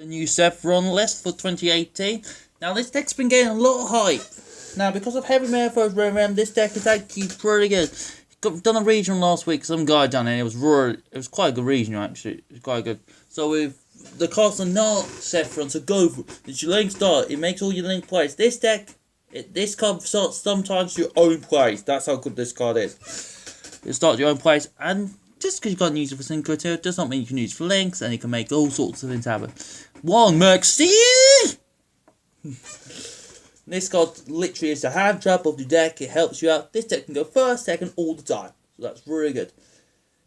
The new Saffron list for 2018. Now this deck's been getting a lot of hype. Now because of Heavy Metaphors around, this deck is actually pretty good. Done a region last week, some guy done it, it was quite a good region actually. It was quite good. So with the cards are not Saffron, so go for it. It's your link start, it makes all your link plays. This deck, this card starts sometimes your own plays. That's how good this card is. It starts your own plays, and just because you can't use it for synchro too, does not mean you can use it for links, and you can make all sorts of things happen. One Mercy! This card literally is the hand trap of the deck. It helps you out. This deck can go first, second, all the time. So that's really good.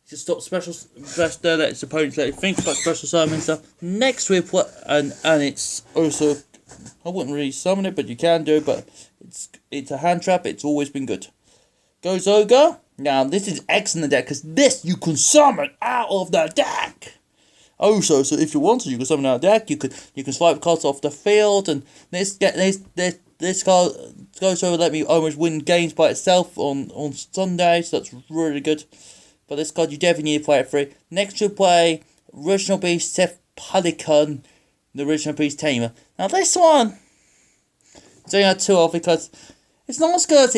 To stop special let its opponents let you think about special summon stuff. Next we put and it's also, I wouldn't really summon it, but you can do. But it's a hand trap. It's always been good. Goes Ogre. Now this is excellent deck because this you can summon out of the deck. Also, so if you want to, you can summon out of the deck. You can swipe cards off the field, and this card goes over let me almost win games by itself on Sunday. So that's really good. But this card you definitely need to play it free. Next you play Original Beast Seth Pelican, the Original Beast Tamer. Now this one, it's only had 2 off because it's not as good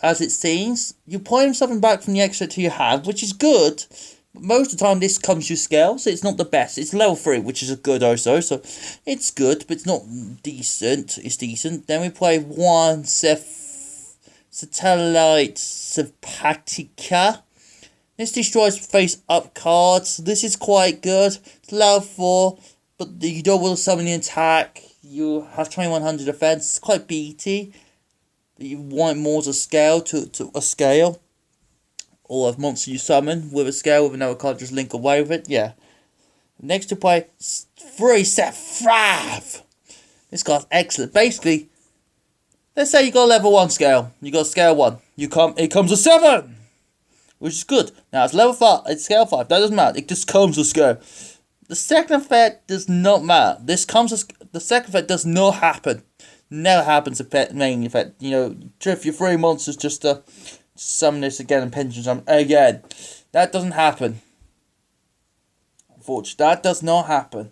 as it seems. You point something back from the extra to your hand, which is good. But most of the time this comes to scale, so it's not the best. It's level 3, which is a good also. So it's good, but it's not decent. It's decent. Then we play one Satellite Sympatica. This destroys face-up cards. This is quite good. It's level 4, but you don't want to summon the attack. You have 2100 defense. It's quite beaty. You want more to scale to a scale, or a monster you summon with a scale with another card, just link away with it. Yeah. Next to play 3 Set 5. This card's excellent. Basically, let's say you got a level 1 scale. You got scale 1. It comes to 7, which is good. Now it's level 5. It's scale 5. That doesn't matter. It just comes to scale. The second effect does not matter. The second effect does not happen. Never happens main effect. You know, drift your 3 monsters just to summon this again and pension summon again. That doesn't happen. Unfortunately, that does not happen.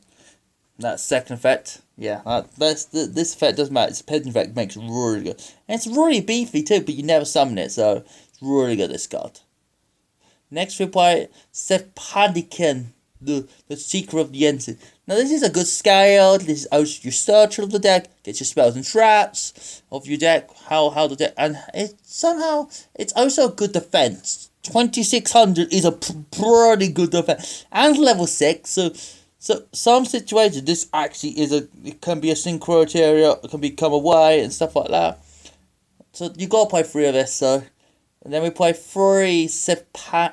That second effect, yeah, this effect doesn't matter. Its pension effect makes it really good. And it's really beefy too, but you never summon it, so it's really good, this card. Next we play Sepadican, the Seeker of the Ensign. Now this is a good scale. This is also your searcher of the deck. Gets your spells and traps of your deck. How the deck, and it's also a good defense. 2600 is a pretty good defense, and level 6. So some situations this actually it can be a synchro area. It can become away and stuff like that. So you gotta play 3 of this. So, and then we play 3 Syraxix.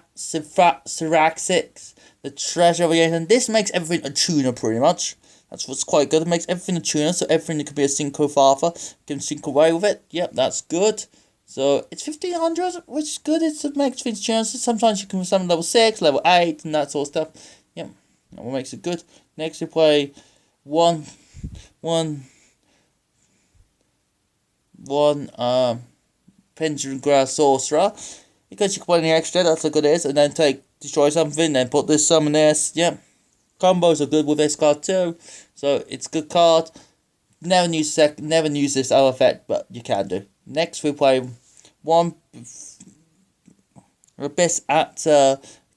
The Treasure of the End. This makes everything a tuner pretty much. That's what's quite good. It makes everything a tuner, so everything that could be a synchro father can sync away with it. Yep, that's good. So it's 1500, which is good. It makes things tuners. Sometimes you can summon level 6, level 8, and that sort of stuff. Yep, that what makes it good. Next we play one Pendulum Grass Sorcerer. Because you can play the extra, that's how good it is, and then destroy something, then put this, summon this. Yeah, combos are good with this card too, so it's a good card. Never use this other effect, but you can do. Next we play one Abyss at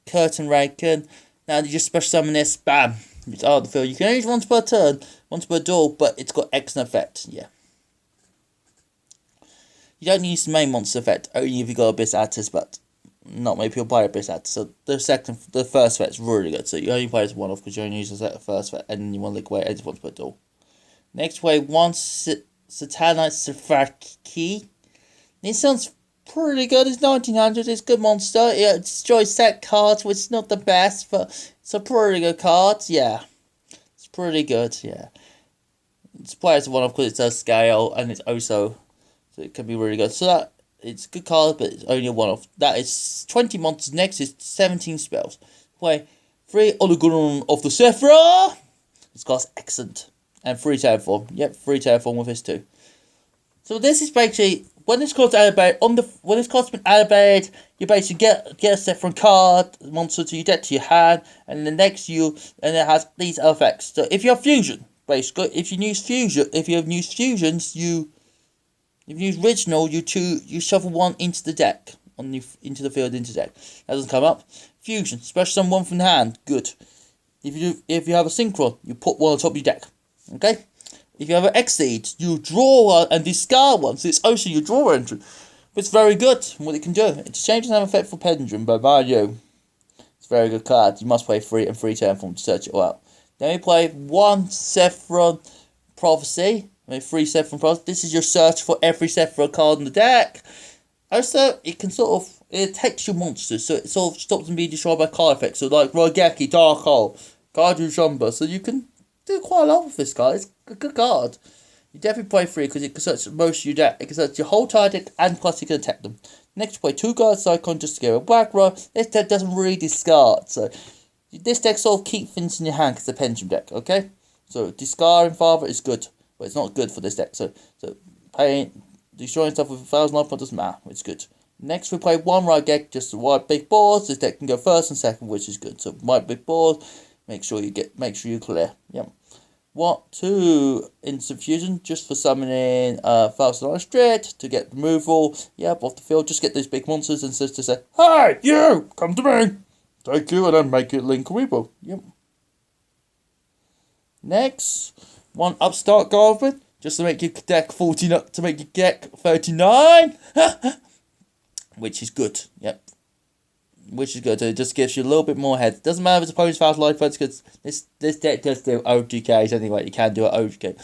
Curtain Raken. Now you just special summon this, bam, it's out of the field. You can use once per turn, once per duel, but it's got excellent effect. Yeah. You don't use the main monster effect, only if you got Abyss Attis, but not many people buy Abyss Attis. So the first effect is really good. So you only play as one off because you only use the first effect, and then you want to lick away once per duel. Next way, one Satellite Safaki. This sounds pretty good. It's 1900. It's a good monster. It destroys set cards, which is not the best, but it's a pretty good card. Yeah, it's pretty good. Yeah, it's played as one off because it does scale, and it's also. So it can be really good. So that it's a good card, but it's only a one-off. That is 20 monsters. Next is 17 spells. Play 3 Olugun of the Sephra. This card's excellent. And 3 Terraform. Yep, 3 Terraform with this too. So this is basically when this card's activated, when this card's been activated, you basically get a Saffron card, monster to your deck to your hand, and the next and it has these effects. So if you have fusion, basically, if you use fusions, if you use original, you shuffle one into the deck, into the field, into the deck. That doesn't come up. Fusion, special summon one from the hand, good. If you have a synchron, you put one on top of your deck. Okay? If you have an Exceed, you draw one and discard one, so it's also your draw entry. But it's very good, what it can do. It changes an effect for Pendulum by Mario. It's a very good card. You must play 3 and 3 turn form to search it out. Then we play 1 Saffron Prophecy. 3 Saffron Prophecy. This is your search for every Saffron card in the deck. Also, it can it attacks your monsters, so it sort of stops them being destroyed by card effects. So like Rogeki, Dark Hole, Guardian Jumba. So you can do quite a lot with this card. It's a good card. You definitely play 3 because it can search most of your deck. It can search your whole entire deck and plus you can attack them. Next, you play 2 guards, Icon just to get a whack row. This deck doesn't really discard, so this deck sort of keep things in your hand because it's a Pendulum deck, okay? So discarding Father is good, but it's not good for this deck. So destroying stuff with 1,000 life doesn't matter. It's good. Next, we play 1 Raigeki, just white big boards. This deck can go first and second, which is good. So white big board, make sure you clear. Yep. 2 Instant Fusion, just for summoning 1,000 Street to get removal. Yep, off the field. Just get those big monsters and just to say, "Hey, you, come to me." Take you and then make it Linkuriboh. Yep. Next, 1 Upstart Goblin, just to make your deck 39, to make your deck 39, which is good. Yep. Which is good. It just gives you a little bit more head. Doesn't matter if it's opponent's 1,000 life points because this deck does do OGKs anyway. You can do it OGK.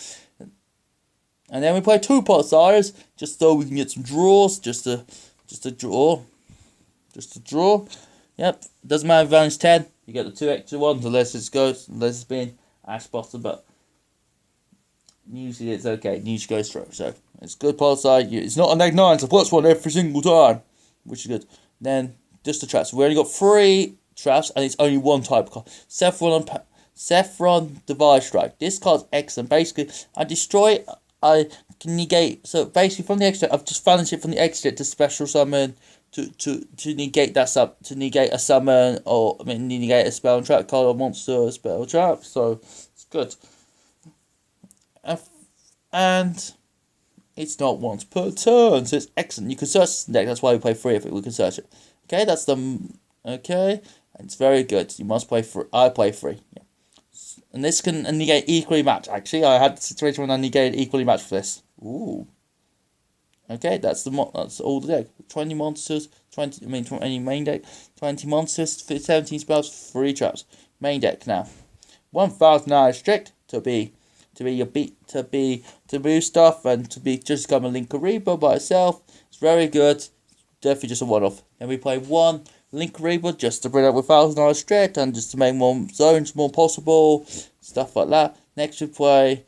And then we play 2 Potsires just so we can get some draws. Just to draw. Yep. Doesn't matter if it's 10. You get the 2 extra ones unless it's been Ash Bottom, but usually it's okay. It usually goes through. So it's good Potsire. It's not a -9, so plus 1 every single time, which is good. Then just the traps. We only got 3 traps, and it's only 1 type of card. Saffron Device Strike. This card's excellent. Basically, I can negate. So basically, from the extra, I've just balanced it from the extra to special summon to negate negate a summon negate a spell and trap card or monster or spell trap. So it's good. And it's not once per turn, so it's excellent. You can search the deck. That's why we play 3 of it. We can search it. Okay, okay. It's very good. You must play 3. I play 3. Yeah. And this can negate equally match. Actually, I had the situation when I negated equally match for this. Ooh. Okay, that's all the deck. 20 monsters, any main deck. 20 monsters, 17 spells, 3 traps. Main deck now. 1,000 strict to boost stuff and to be just become a Linkuriboh by itself. It's very good. Definitely just a one-off. And we play 1 Linkuriboh just to bring up with 1,000 stretch and just to make more zones more possible, stuff like that. Next we play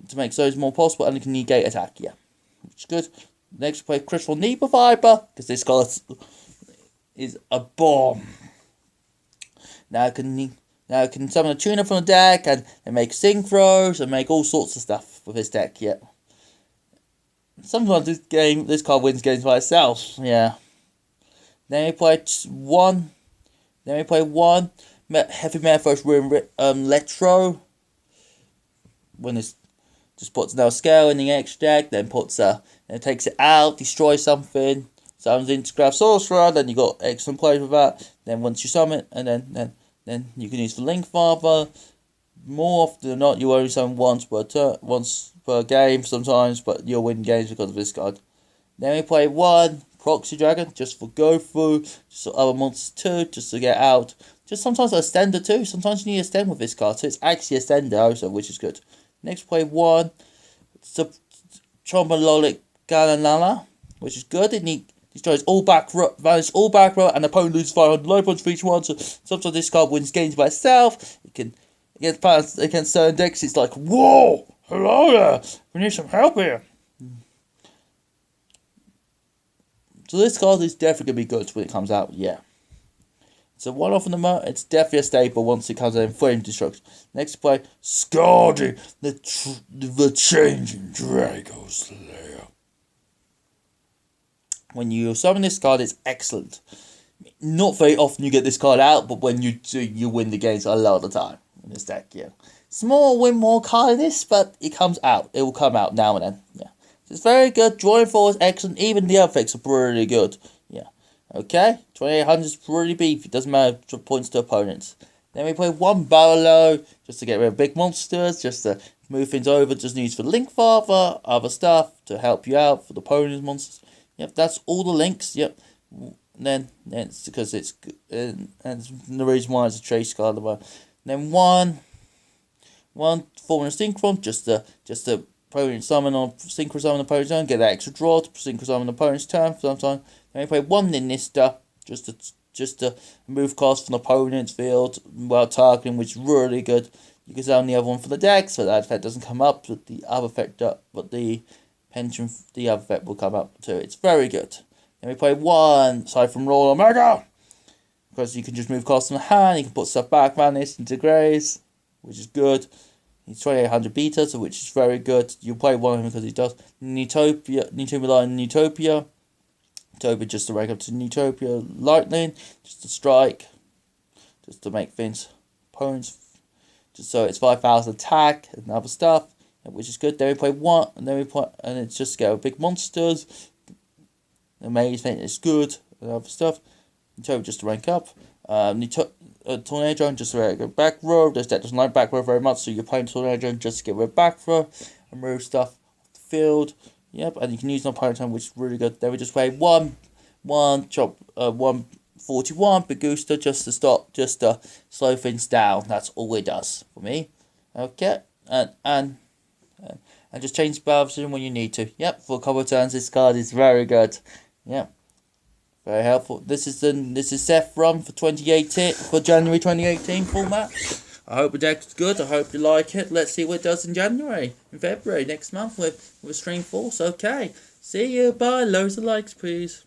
to make zones more possible and it can negate attack, yeah, which is good. Next we play Crystal Neva Viper because this card is a bomb. Now it can summon a tuner from the deck and make synchros and make all sorts of stuff with this deck, yeah. Sometimes this card wins games by itself, yeah. Then we play 1. Heavy Mephos Ruin Letro. When it just puts no scale in the X deck, then takes it out, destroys something, summons into Grab Sorcerer, then you got excellent plays with that. Then once you summon it, and then you can use the Link Father. More often than not, you only summon once per game sometimes, but you'll win games because of this card. Then we play 1 Proxy Dragon, just for go through, just so other monsters too, just to get out. Just sometimes a Stender too, sometimes you need a Stem with this card, so it's actually a Stender also, which is good. Next play 1 Trombololic Galanala, which is good. It destroys all back row, vanishes all back row, and the opponent loses 500 life points for each one, so sometimes this card wins games by itself. It can, against certain decks, it's like, whoa, hello there, we need some help here. So this card is definitely going to be good when it comes out, yeah. So one off in the moment, it's definitely a staple once it comes out in Flame Destruction. Next play, Scardy, the Changing Drago Slayer. When you summon this card, it's excellent. Not very often you get this card out, but when you do, you win the games a lot of the time in this deck, yeah. Small win more card in this, but it comes out. It will come out now and then, yeah. So it's very good. Drawing 4 is excellent. Even the other effects are pretty good, yeah. Okay, 2800 is pretty beefy. Doesn't matter points to opponents. Then we play 1 Barlow, just to get rid of big monsters, just to move things over. Just needs for Link Father, other stuff to help you out for the opponent's monsters. Yep, that's all the links, yep. Then it's because it's and the reason why it's a trace card. Then one Fallen Synchron, just to opponent summon or synchro summon the opponent's turn, get that extra draw to synchro summon the opponent's turn for some time. Then we play 1 Ninista, just to move costs from the opponent's field while targeting, which is really good. You can summon the other one for the deck, so that effect doesn't come up, but the other effect the other effect will come up too. It's very good. Then we play 1 Siphon Roll Omega, because you can just move cards from the hand, you can put stuff back, vanish into grays, which is good. He's 2800 beta, so which is very good. You play 1 of him because he does. Neutopia Line Neutopia. Neutopia just to rank up to Neutopia Lightning, just to strike, just to make things opponents. Just so it's 5000 attack and other stuff, which is good. Then we play 1, and then we play, and it's just go big monsters. The maze thing is good and other stuff. Neutopia just to rank up. Tornado Drone just to go back row. This deck doesn't like back row very much, so you're playing Tornado Drone just to get rid of back row and move stuff off the field. Yep, and you can use an opponent time, which is really good. Then we just play 141 Big Booster just to slow things down. That's all it does for me. Okay, and just change the battle position when you need to. Yep, for a couple of turns, this card is very good. Yep. Very helpful. This is Seth run for 2018 for January 2018 format. I hope the deck's good. I hope you like it. Let's see what it does in February next month with Stream Force. Okay. See you. Bye. Loads of likes, please.